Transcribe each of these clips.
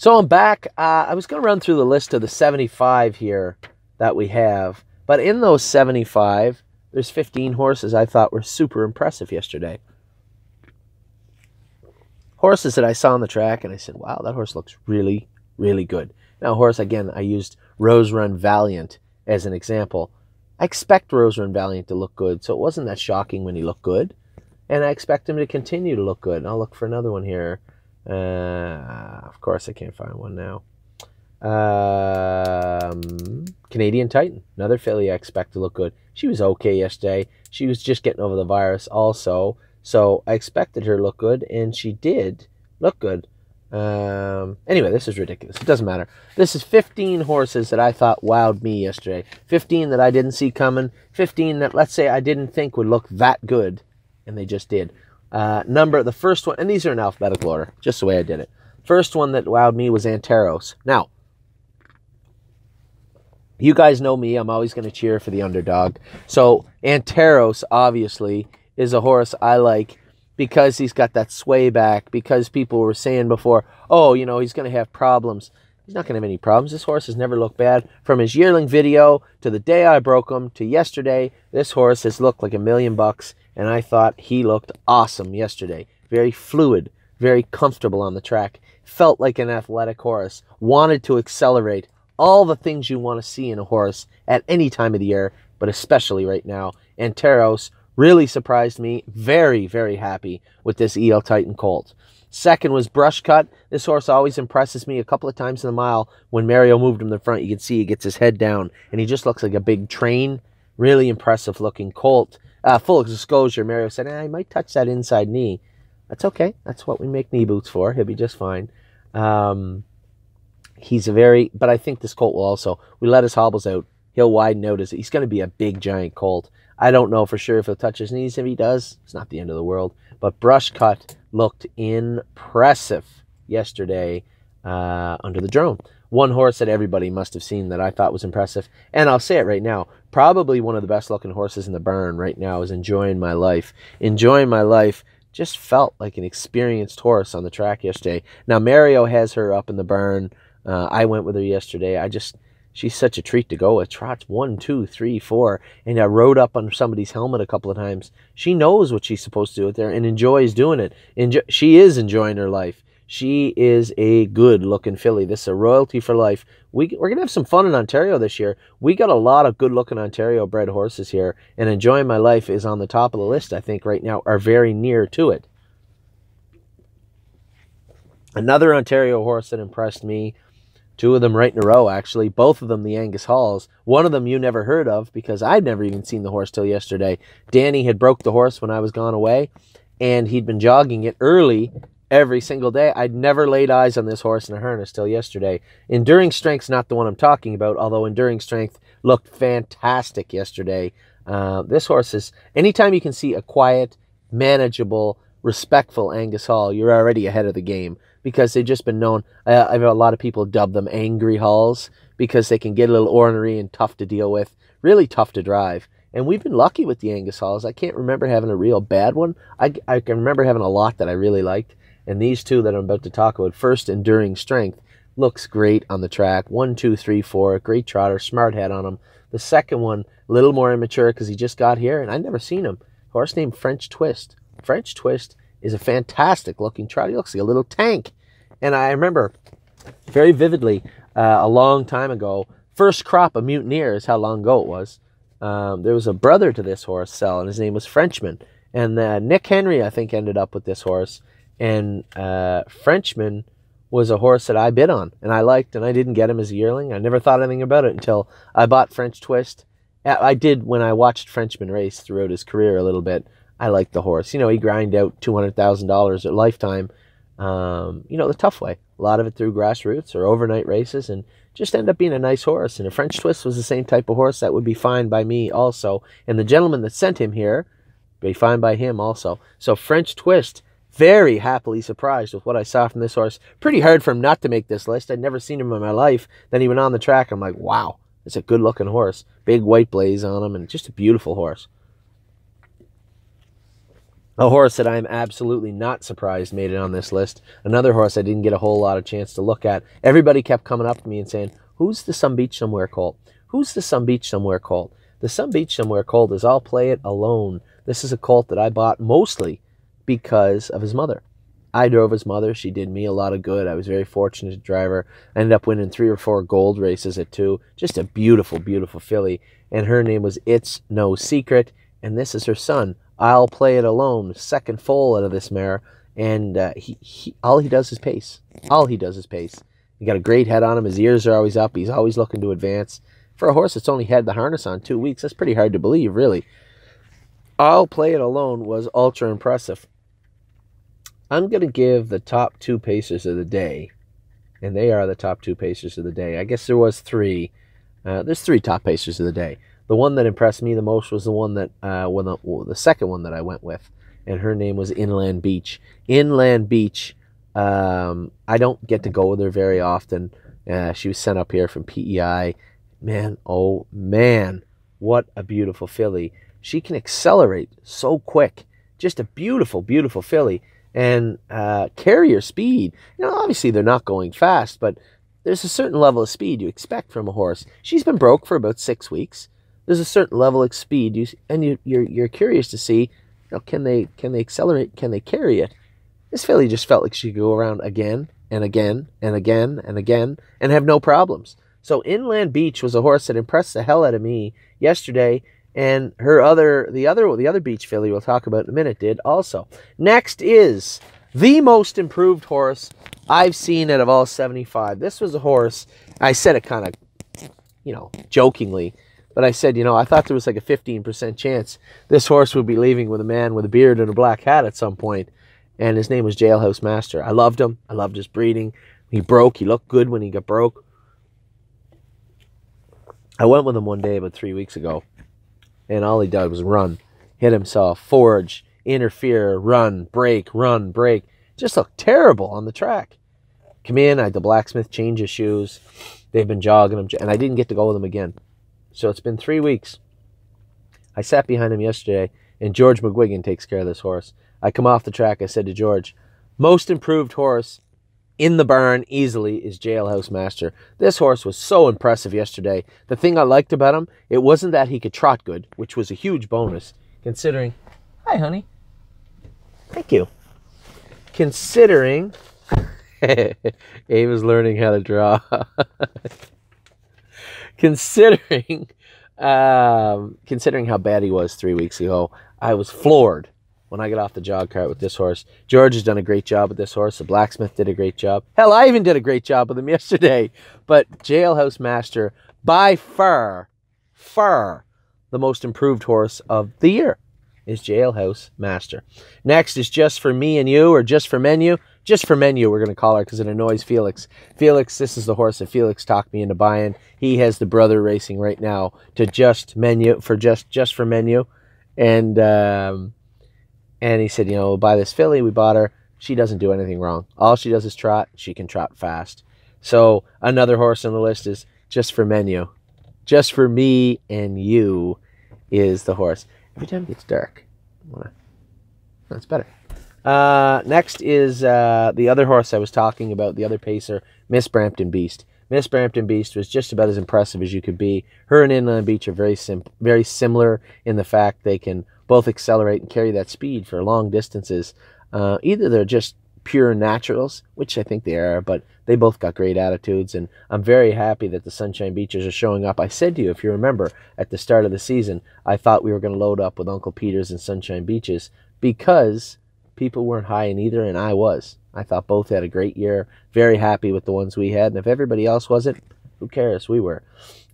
So I'm back. I was going to run through the list of the 75 here that we have. But in those 75, there's 15 horses I thought were super impressive yesterday. Horses that I saw on the track and I said, wow, that horse looks really, really good. Now, horse, again, I used Rose Run Valiant as an example. I expect Rose Run Valiant to look good, so it wasn't that shocking when he looked good. And I expect him to continue to look good. And I'll look for another one here. Of course, I can't find one now. Canadian Titan, another filly I expect to look good. She was okay yesterday. She was just getting over the virus also. So I expected her to look good, and she did look good. Anyway, this is ridiculous. It doesn't matter. This is 15 horses that I thought wowed me yesterday. 15 that I didn't see coming. 15 that, let's say, I didn't think would look that good, and they just did. The first one, and these are in alphabetical order, just the way I did it. First one that wowed me was Anteros. Now, you guys know me. I'm always going to cheer for the underdog. So Anteros, obviously, is a horse I like because he's got that sway back, because people were saying before, oh, you know, he's going to have problems. He's not going to have any problems. This horse has never looked bad. From his yearling video to the day I broke him to yesterday, this horse has looked like $1 million, and I thought he looked awesome yesterday. Very fluid, very comfortable on the track. Felt like an athletic horse. Wanted to accelerate. All the things you want to see in a horse at any time of the year, but especially right now. Anteros really surprised me. Very, very happy with this EL Titan colt. Second was Brush Cut. This horse always impresses me. A couple of times in the mile, when Mario moved him to the front, you can see he gets his head down, and he just looks like a big train. Really impressive looking colt. Full disclosure, Mario said, I might touch that inside knee. That's okay. That's what we make knee boots for. He'll be just fine. But I think this colt will also, we let his hobbles out. He'll widen out. He's going to be a big, giant colt. I don't know for sure if he'll touch his knees. If he does, it's not the end of the world. But Brush Cut looked impressive yesterday under the drone. One horse that everybody must have seen that I thought was impressive, and I'll say it right now, probably one of the best looking horses in the barn right now is Enjoying My Life. Enjoying My Life just felt like an experienced horse on the track yesterday. Now, Mario has her up in the barn. I went with her yesterday. She's such a treat to go with. Trots 1, 2, 3, 4, and I rode up on somebody's helmet a couple of times. She knows what she's supposed to do out there and enjoys doing it. She is enjoying her life. She is a good-looking filly. This is a royalty for life. We're going to have some fun in Ontario this year. We got a lot of good-looking Ontario-bred horses here, and Enjoying My Life is on the top of the list, I think, right now, or very near to it. Another Ontario horse that impressed me, two of them right in a row, actually. Both of them the Angus Halls. One of them you never heard of because I'd never even seen the horse till yesterday. Danny had broke the horse when I was gone away, and he'd been jogging it early every single day. I'd never laid eyes on this horse in a harness till yesterday. Enduring Strength's not the one I'm talking about, although Enduring Strength looked fantastic yesterday. This horse is, anytime you can see a quiet, manageable, respectful Angus Hall, you're already ahead of the game because they've just been known. I've had a lot of people dub them angry Halls because they can get a little ornery and tough to deal with, really tough to drive. And we've been lucky with the Angus Halls. I can't remember having a real bad one. I can remember having a lot that I really liked. And these two that I'm about to talk about, first, Enduring Strength, looks great on the track. 1, 2, 3, 4, great trotter, smart head on him. The second one, a little more immature because he just got here, and I'd never seen him. Horse named French Twist. French Twist is a fantastic looking trotter. He looks like a little tank. And I remember very vividly a long time ago, first crop of Mutineers, how long ago it was. There was a brother to this horse, Sell, and his name was Frenchman. And Nick Henry, I think, ended up with this horse. And Frenchman was a horse that I bid on and I liked, and I didn't get him as a yearling. I never thought anything about it until I bought French Twist. I did when I watched Frenchman race throughout his career a little bit. I liked the horse. You know, he grind out $200,000 at lifetime, you know, the tough way. A lot of it through grassroots or overnight races, and just end up being a nice horse. And a French Twist was the same type of horse that would be fine by me also. And the gentleman that sent him here, be fine by him also. So French Twist, very happily surprised with what I saw from this horse. Pretty hard for him not to make this list. I'd never seen him in my life. Then he went on the track. I'm like, wow, it's a good-looking horse. Big white blaze on him, and just a beautiful horse. A horse that I'm absolutely not surprised made it on this list. Another horse I didn't get a whole lot of chance to look at. Everybody kept coming up to me and saying, who's the Some Beach Somewhere colt? Who's the Some Beach Somewhere colt? The Some Beach Somewhere colt is I'll Play It Alone. This is a colt that I bought mostly because of his mother. I drove his mother. She did me a lot of good. I was very fortunate to drive her. I ended up winning 3 or 4 gold races at 2. Just a beautiful, beautiful filly. And her name was It's No Secret. And this is her son. I'll Play It Alone. Second foal out of this mare. And all he does is pace. All he does is pace. He got a great head on him. His ears are always up. He's always looking to advance. For a horse that's only had the harness on 2 weeks, that's pretty hard to believe, really. I'll Play It Alone was ultra impressive. I'm going to give the top 2 pacers of the day, and they are the top 2 pacers of the day. I guess there was 3. There's 3 top pacers of the day. The one that impressed me the most was the one that, the second one that I went with, and her name was Inland Beach. Inland Beach, I don't get to go with her very often. She was sent up here from PEI. Man, oh man, what a beautiful filly. She can accelerate so quick. Just a beautiful, beautiful filly. And carrier speed. You know, obviously they're not going fast, but there's a certain level of speed you expect from a horse. She's been broke for about 6 weeks. There's a certain level of speed, you're curious to see, you know, can they accelerate? Can they carry it? This filly just felt like she could go around again and again and again and again and have no problems. So Inland Beach was a horse that impressed the hell out of me yesterday. And the other beach filly we'll talk about in a minute did also. Next is the most improved horse I've seen out of all 75. This was a horse, I said it kind of, you know, jokingly, but I said, you know, I thought there was like a 15% chance this horse would be leaving with a man with a beard and a black hat at some point. And his name was Jailhouse Master. I loved him. I loved his breeding. He broke. He looked good when he got broke. I went with him one day about 3 weeks ago. And all he did was run, hit himself, forge, interfere, run, break, run, break. Just looked terrible on the track. Come in, I had the blacksmith change his shoes. They've been jogging him, and I didn't get to go with him again. So it's been 3 weeks. I sat behind him yesterday, and George McGuigan takes care of this horse. I come off the track, I said to George, most improved horse in the barn easily is Jailhouse Master. This horse was so impressive yesterday. The thing I liked about him, it wasn't that he could trot good, which was a huge bonus, considering... Hi, honey. Thank you. Considering... Ava's learning how to draw. Considering how bad he was 3 weeks ago, I was floored when I got off the jog cart with this horse. George has done a great job with this horse. The blacksmith did a great job. Hell, I even did a great job with him yesterday. But Jailhouse Master, by far, the most improved horse of the year is Jailhouse Master. Next is Just For Me and You, or Just For Menu. Just For Menu, we're going to call her because it annoys Felix. Felix, this is the horse that Felix talked me into buying. He has the brother racing right now to Just For Menu. And he said, you know, buy this filly. We bought her. She doesn't do anything wrong. All she does is trot. She can trot fast. So another horse on the list is Just For Menu. Just For Me and You is the horse. Every time it gets dark, that's better. Next is the other horse I was talking about, the other pacer, Miss Brampton Beast. Miss Brampton Beast was just about as impressive as you could be. Her and Inland Beach are very similar in the fact they can both accelerate and carry that speed for long distances. Either they're just pure naturals, which I think they are, but they both got great attitudes, and I'm very happy that the Sunshine Beachers are showing up. I said to you, if you remember, at the start of the season, I thought we were going to load up with Uncle Peter's and Sunshine Beaches because people weren't high in either, and I was. I thought both had a great year. Very happy with the ones we had, and if everybody else wasn't, who cares? We were.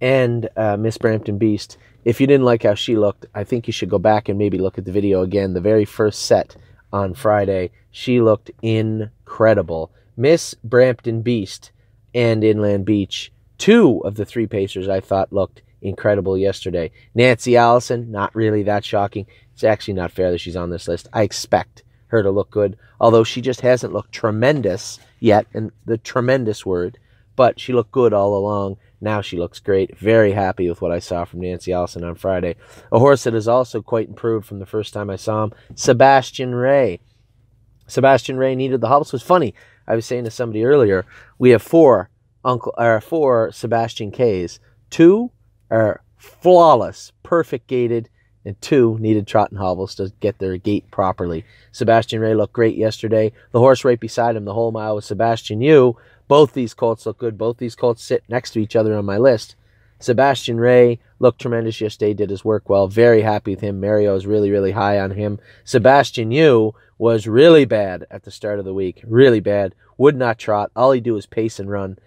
And Miss Brampton Beast, if you didn't like how she looked, I think you should go back and maybe look at the video again. The very first set on Friday, she looked incredible. Miss Brampton Beast and Inland Beach, 2 of the 3 pacers I thought looked incredible yesterday. Nancy Allison, not really that shocking. It's actually not fair that she's on this list. I expect her to look good, although she just hasn't looked tremendous yet, and the tremendous word, but she looked good all along. Now she looks great. Very happy with what I saw from Nancy Allison on Friday. A horse that is also quite improved from the first time I saw him, Sebastian Ray. Sebastian Ray needed the hobbles. It was funny. I was saying to somebody earlier, we have four Sebastian K's. 2 are flawless, perfect gaited, and 2 needed trot and hobbles to get their gait properly. Sebastian Ray looked great yesterday. The horse right beside him, the whole mile, was Sebastian Yu. Both these colts look good. Both these colts sit next to each other on my list. Sebastian Ray looked tremendous yesterday, did his work well. Very happy with him. Mario is really, really high on him. Sebastian Yu was really bad at the start of the week. Really bad. Would not trot. All he'd do is pace and run.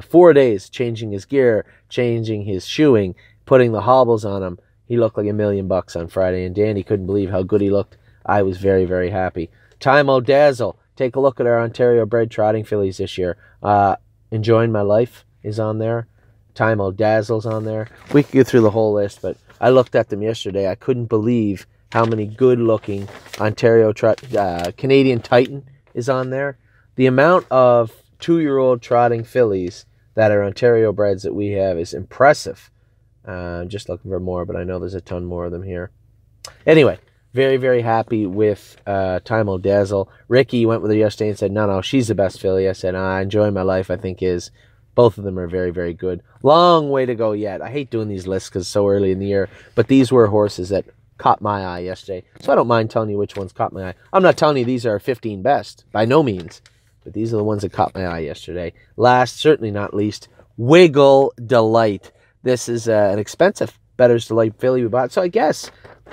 4 days, changing his gear, changing his shoeing, putting the hobbles on him. He looked like $1 million on Friday, and Danny couldn't believe how good he looked. I was very, very happy. Time O'Dazzle. Take a look at our Ontario bred trotting fillies this year. Enjoying My Life is on there. Time O'Dazzle's on there. We could go through the whole list, but I looked at them yesterday. I couldn't believe how many good-looking Ontario Canadian Titan is on there. The amount of 2-year-old trotting fillies that are Ontario breds that we have is impressive. I'm just looking for more, but I know there's a ton more of them here. Anyway, very, very happy with Time O'Dazzle. Ricky went with her yesterday and said, no, she's the best filly. I said, Enjoying My Life, I think is. Both of them are very, very good. Long way to go yet. I hate doing these lists because it's so early in the year, but these were horses that caught my eye yesterday. So I don't mind telling you which ones caught my eye. I'm not telling you these are 15 best, by no means. But these are the ones that caught my eye yesterday. Last, certainly not least, Wiggle Delight. This is an expensive Bettor's Delight filly we bought. So I guess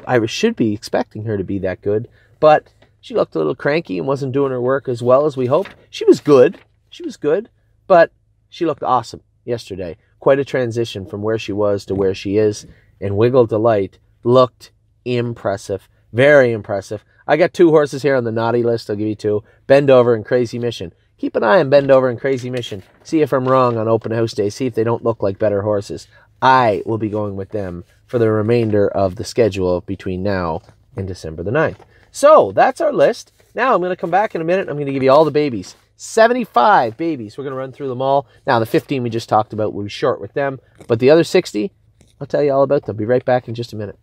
I should be expecting her to be that good. But she looked a little cranky and wasn't doing her work as well as we hoped. She was good. She was good. But she looked awesome yesterday. Quite a transition from where she was to where she is. And Wiggle Delight looked impressive. Very impressive. I got 2 horses here on the naughty list. I'll give you 2. Bend Over and Crazy Mission. Keep an eye on Bend Over and Crazy Mission. See if I'm wrong on open house day. See if they don't look like better horses. I will be going with them for the remainder of the schedule between now and December the 9th. So, that's our list. Now, I'm going to come back in a minute. I'm going to give you all the babies. 75 babies. We're going to run through them all. Now, the 15 we just talked about, we'll be short with them. But the other 60, I'll tell you all about them. Be right back in just a minute.